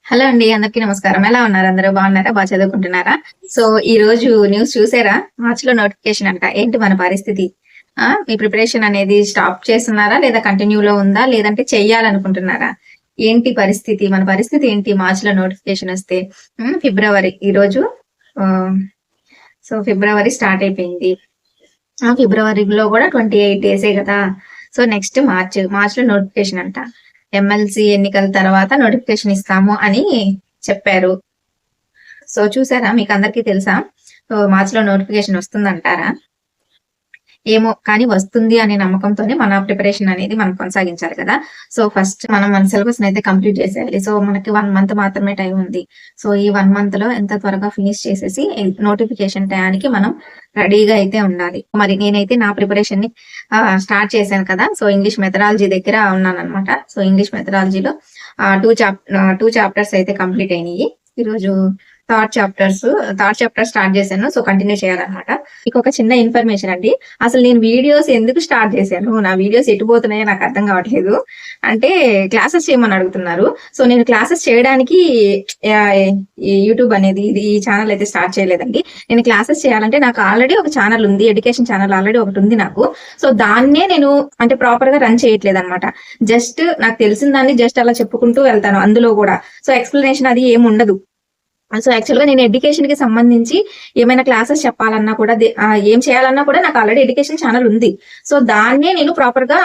Hello అండి. అందరికీ నమస్కారం. ఎలా ఉన్నారు? అందరూ బాగున్నారా? చదువుకుంటున్నారా? సో, ఈ రోజు న్యూస్ చూసారా? మార్చ్‌లో నోటిఫికేషన్ అంట. ఏంటి మన పరిస్థితి? మీ ప్రిపరేషన్ అనేది స్టాప్ చేస్తున్నారా? లేదా కంటిన్యూలో ఉందా? లేదంటే చెయ్యాలనుకుంటున్నారా? ఏంటి పరిస్థితి? మన పరిస్థితి ఏంటి మార్చ్‌లో నోటిఫికేషన్ వస్తే? ఫిబ్రవరి ఈరోజు ఆహ్, సో, ఫిబ్రవరి స్టార్ట్ అయిపోయింది. ఫిబ్రవరిలో కూడా 28 డేసే కదా! సో, నెక్స్ట్ మార్చ్‌లో నోటిఫికేషన్ అంట. ఎమ్మెల్సీ ఎన్నికల తర్వాత నోటిఫికేషన్ ఇస్తాము అని చెప్పారు. సో చూసారా? మీకు అందరికీ తెలుసా? సో మార్చ్‌లో నోటిఫికేషన్ వస్తుందంటారా? ఏమో కానీ వస్తుంది అనే నమ్మకంతోనే మన ప్రిపరేషన్ అనేది మనం కొనసాగించాలి కదా! సో ఫస్ట్ మనం మన సిలబస్‌ని అయితే కంప్లీట్ చేసేయాలి. సో మనకి 1 మంత్ మాత్రమే టైం ఉంది. సో ఈ 1 మంత్‌లో ఎంత త్వరగా ఫినిష్ చేసేసి నోటిఫికేషన్ టయానికి మనం రెడీగా అయితే ఉండాలి. మరి నేనైతే నా ప్రిపరేషన్‌ని స్టార్ట్ చేశాను కదా! సో ఇంగ్లీష్ మెథడాలజీ దగ్గర ఉన్నానన్నమాట. సో ఇంగ్లీష్ మెథడాలజీలో 2 చాప్టర్స్ అయితే కంప్లీట్ అయినాయి. ఈరోజు థర్డ్ చాప్టర్ స్టార్ట్ చేశాను. సో కంటిన్యూ చేయాలన్నమాట. మీకు ఒక చిన్న ఇన్ఫర్మేషన్ అండి. అసలు నేను వీడియోస్ ఎందుకు స్టార్ట్ చేశాను? నా వీడియోస్ ఎటు పోతున్నాయో నాకు అర్థం కావట్లేదు. అంటే క్లాసెస్ చేయమని అడుగుతున్నారు. సో నేను క్లాసెస్ చేయడానికి ఈ యూట్యూబ్ అనేది ఈ ఛానల్ అయితే స్టార్ట్ చేయలేదండి. నేను క్లాసెస్ చేయాలంటే నాకు ఆల్రెడీ ఒక ఛానల్ ఉంది. ఎడ్యుకేషన్ ఛానల్ ఆల్రెడీ ఒకటి ఉంది నాకు. సో దాన్నే నేను అంటే ప్రాపర్ గా రన్ చేయట్లేదు అనమాట. జస్ట్ నాకు తెలిసిన దాన్ని జస్ట్ అలా చెప్పుకుంటూ వెళ్తాను. అందులో కూడా సో ఎక్స్ప్లెనేషన్ అది ఏమి ఉండదు. సో యాక్చువల్‌గా నేను ఎడ్యుకేషన్‌కి సంబంధించి ఏమైనా క్లాసెస్ చెప్పాలన్నా కూడా ఏం చేయాలన్నా కూడా నాకు ఆల్రెడీ ఎడ్యుకేషన్ ఛానల్ ఉంది. సో దాన్నే నేను ప్రాపర్‌గా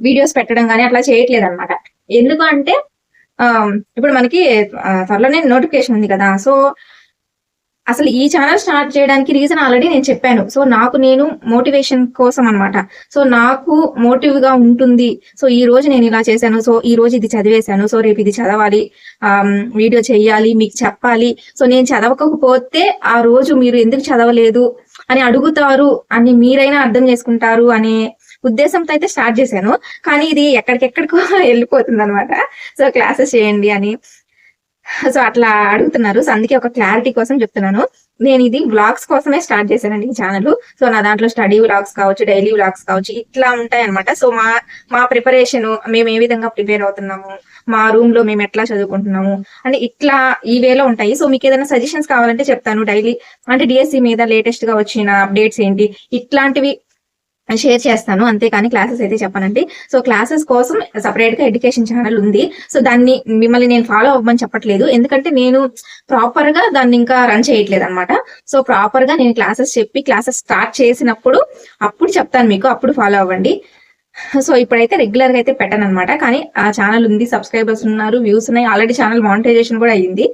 వీడియోస్ పెట్టడం గాని అట్లా చేయట్లేదన్నమాట. ఎందుకు అంటే ఇప్పుడు మనకి త్వరలోనే నోటిఫికేషన్ ఉంది కదా! సో అసలు ఈ ఛానల్ స్టార్ట్ చేయడానికి రీజన్ ఆల్రెడీ నేను చెప్పాను. సో నాకు నేను మోటివేషన్ కోసం అనమాట. సో నాకు మోటివ్ గా ఉంటుంది. సో ఈ రోజు నేను ఇలా చేశాను. సో ఈ రోజు ఇది చదివేశాను. సో రేపు ఇది చదవాలి. వీడియో చేయాలి, మీకు చెప్పాలి. సో నేను చదవకపోతే ఆ రోజు మీరు ఎందుకు చదవలేదు అని అడుగుతారు అని మీరైనా అర్థం చేసుకుంటారు అనే ఉద్దేశంతో అయితే స్టార్ట్ చేశాను. కానీ ఇది ఎక్కడికెక్కడికో వెళ్ళిపోతుంది అనమాట. సో క్లాసెస్ చేయండి అని. సో అట్లా అడుగుతున్నారు. సో అందుకే ఒక క్లారిటీ కోసం చెప్తున్నాను. నేను ఇది వ్లాగ్స్ కోసమే స్టార్ట్ చేశానండి ఈ ఛానల్. సో నా దాంట్లో స్టడీ వ్లాగ్స్ కావచ్చు, డైలీ వ్లాగ్స్ కావచ్చు, ఇట్లా ఉంటాయి అనమాట. సో మా ప్రిపరేషన్ మేము ఏ విధంగా ప్రిపేర్ అవుతున్నాము, మా రూమ్ లో మేము ఎట్లా చదువుకుంటున్నాము అని ఇట్లా ఈ వేలో ఉంటాయి. సో మీకు ఏదైనా సజెషన్స్ కావాలంటే చెప్తాను. డైలీ అంటే డిఎస్సి మీద లేటెస్ట్ గా వచ్చిన అప్డేట్స్ ఏంటి ఇట్లాంటివి షేర్ చేస్తాను. అంతేకాని క్లాసెస్ అయితే చెప్పనండి. సో క్లాసెస్ కోసం సపరేట్ గా ఎడ్యుకేషన్ ఛానల్ ఉంది. సో దాన్ని మిమ్మల్ని నేను ఫాలో అవ్వమని చెప్పట్లేదు. ఎందుకంటే నేను ప్రాపర్ గా దాన్ని ఇంకా రన్ చేయట్లేదు అనమాట. సో ప్రాపర్ గా నేను క్లాసెస్ చెప్పి క్లాసెస్ స్టార్ట్ చేసినప్పుడు అప్పుడు చెప్తాను మీకు. అప్పుడు ఫాలో అవ్వండి. సో ఇప్పుడైతే రెగ్యులర్ గా అయితే పెట్టను అనమాట. కానీ ఆ ఛానల్ ఉంది, సబ్స్క్రైబర్స్ ఉన్నారు, వ్యూస్ ఉన్నాయి. ఆల్రెడీ ఛానల్ మానిటైజేషన్ కూడా అయ్యింది.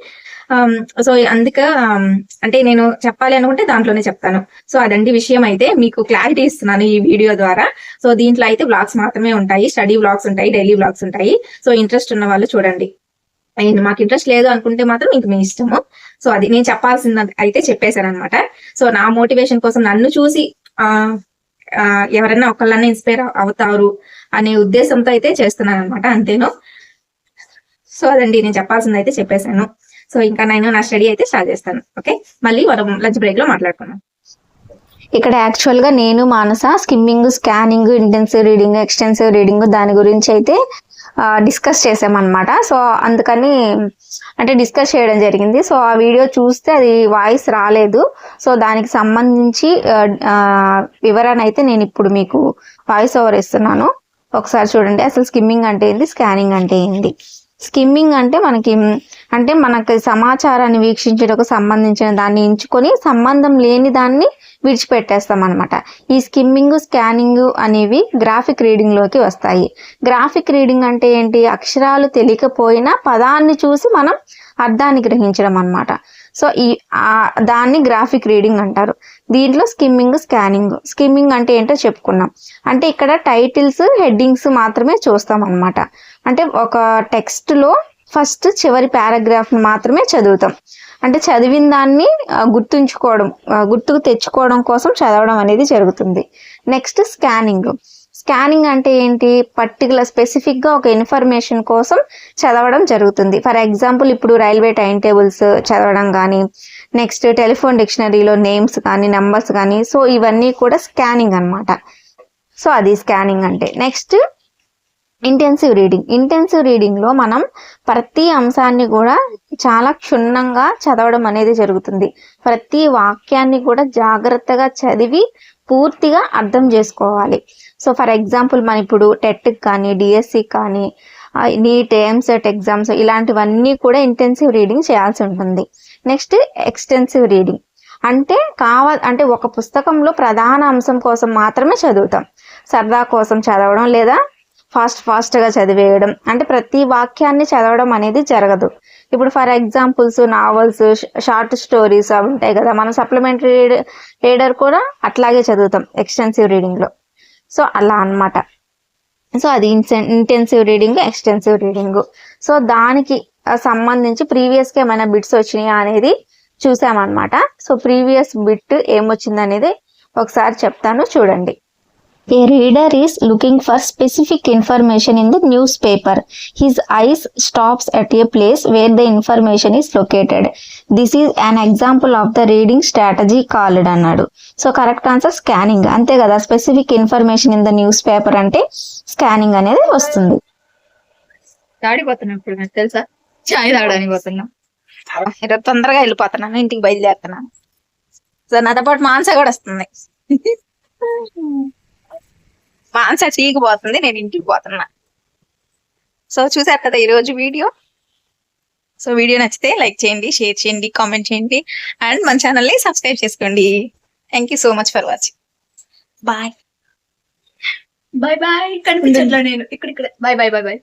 సో అంటే నేను చెప్పాలి అనుకుంటే దాంట్లోనే చెప్తాను. సో అదండి విషయం. అయితే మీకు క్లారిటీ ఇస్తున్నాను ఈ వీడియో ద్వారా. సో దీంట్లో అయితే వ్లాగ్స్ మాత్రమే ఉంటాయి. స్టడీ వ్లాగ్స్ ఉంటాయి, డైలీ వ్లాగ్స్ ఉంటాయి. సో ఇంట్రెస్ట్ ఉన్న వాళ్ళు చూడండి. మాకు ఇంట్రెస్ట్ లేదు అనుకుంటే మాత్రం ఇంక మీ ఇష్టము. సో అది నేను చెప్పాల్సింది అయితే చెప్పేశాను అనమాట. సో నా మోటివేషన్ కోసం నన్ను చూసి ఎవరైనా ఒకళ్ళన్నా ఇన్స్పైర్ అవుతారు అనే ఉద్దేశంతో అయితే చేస్తున్నాను అనమాట. అంతేను. సో అదండి నేను చెప్పాల్సింది అయితే చెప్పేశాను. సో ఇంకా నేను నా స్టడీ అయితే స్టార్ట్ చేస్తాను. ఓకే, మళ్ళీ మనం లంచ్ బ్రేక్ లో మాట్లాడుకున్నాం. ఇక్కడ యాక్చువల్గా నేను Manasa skimming, scanning, intensive reading, extensive reading దాని గురించి అయితే డిస్కస్ చేసామన్నమాట. సో అందుకని అంటే డిస్కస్ చేయడం జరిగింది. సో ఆ వీడియో చూస్తే అది వాయిస్ రాలేదు. సో దానికి సంబంధించి వివరణ అయితే నేను ఇప్పుడు మీకు వాయిస్ ఓవర్ ఇస్తున్నాను. ఒకసారి చూడండి. అసలు స్కిమ్మింగ్ అంటే ఏంది, స్కానింగ్ అంటే ఏంది. స్కిమ్మింగ్ అంటే మనకి సమాచారాన్ని వీక్షించడానికి సంబంధించిన దాన్ని ఎంచుకొని సంబంధం లేని దాన్ని విడిచిపెట్టేస్తాం అనమాట. ఈ స్కిమ్మింగ్, స్కానింగ్ అనేవి గ్రాఫిక్ రీడింగ్ లోకి వస్తాయి. గ్రాఫిక్ రీడింగ్ అంటే ఏంటి? అక్షరాలు తెలియకపోయినా పదాన్ని చూసి మనం అర్థాన్ని గ్రహించడం అనమాట. సో దాన్ని గ్రాఫిక్ రీడింగ్ అంటారు. దీంట్లో స్కిమ్మింగ్, స్కానింగ్ అంటే ఏంటో చెప్పుకున్నాం. అంటే ఇక్కడ టైటిల్స్, హెడ్డింగ్స్ మాత్రమే చూస్తాం అనమాట. అంటే ఒక టెక్స్ట్ లో ఫస్ట్ చివరి పారాగ్రాఫ్ ని మాత్రమే చదువుతాం. అంటే చదివిన దాన్ని గుర్తుకు తెచ్చుకోవడం కోసం చదవడం అనేది జరుగుతుంది. నెక్స్ట్ స్కానింగ్ అంటే ఏంటి? పర్టికులర్ స్పెసిఫిక్ గా ఒక ఇన్ఫర్మేషన్ కోసం చదవడం జరుగుతుంది. ఫర్ ఎగ్జాంపుల్ ఇప్పుడు రైల్వే టైం టేబుల్స్ చదవడం కానీ, నెక్స్ట్ టెలిఫోన్ డిక్షనరీలో నేమ్స్ కానీ, నెంబర్స్ కానీ, సో ఇవన్నీ కూడా స్కానింగ్ అనమాట. సో అది స్కానింగ్ అంటే. నెక్స్ట్ ఇంటెన్సివ్ రీడింగ్ లో మనం ప్రతి అంశాన్ని కూడా చాలా క్షుణ్ణంగా చదవడం అనేది జరుగుతుంది. ప్రతి వాక్యాన్ని కూడా జాగ్రత్తగా చదివి పూర్తిగా అర్థం చేసుకోవాలి. సో ఫర్ ఎగ్జాంపుల్ మనం ఇప్పుడు టెట్ కానీ డిఎస్సి కానీ నీట్ ఎంసెట్ ఎగ్జామ్స్ ఇలాంటివన్నీ కూడా ఇంటెన్సివ్ రీడింగ్ చేయాల్సి ఉంటుంది. నెక్స్ట్ ఎక్స్టెన్సివ్ రీడింగ్ అంటే ఒక పుస్తకంలో ప్రధాన అంశం కోసం మాత్రమే చదువుతాం. సరదా కోసం చదవడం లేదా ఫాస్ట్ గా చదివేయడం, అంటే ప్రతి వాక్యాన్ని చదవడం అనేది జరగదు. ఇప్పుడు for examples novels, short stories అవి ఉంటాయి కదా, మనం సప్లిమెంటరీ రీడర్ కూడా అట్లాగే చదువుతాం ఎక్స్టెన్సివ్ రీడింగ్ లో. సో అలా అన్నమాట. సో అది intensive reading, extensive reading. So దానికి సంబంధించి ప్రీవియస్ గా ఏమైనా బిట్స్ వచ్చినాయా అనేది చూసామన్నమాట. సో ప్రీవియస్ బిట్ ఏమొచ్చింది అనేది ఒకసారి చెప్తాను, చూడండి. A reader is looking for specific information in the newspaper. His eyes stops at a place where the information is located. This is an example of the reading strategy called అన్నాడు. So correct answer scanning. అంతే కదా, specific information in the news paper అంటే scanning అనేది వస్తుంది. తాడిపోతున్నాం ఇప్పుడు, నాకు తెలుసా, చాయ్ తాగడానికి పోతున్నాం. ఈరోజు తొందరగా వెళ్ళిపోతున్నాను, ఇంటికి బయలుదేరుతున్నాను. సో నాతో పాటు మానస కూడా వస్తుంది. మానస టీకి పోతుంది, నేను ఇంటికి పోతున్నా. సో చూసారు కదా ఈరోజు వీడియో. సో వీడియో నచ్చితే లైక్ చేయండి, షేర్ చేయండి, కామెంట్ చేయండి అండ్ మన ఛానల్ని సబ్స్క్రైబ్ చేసుకోండి. Thank you so much for watching. Bye bye bye. కనిపించట్లా నేను ఇక్కడ. Bye bye bye bye.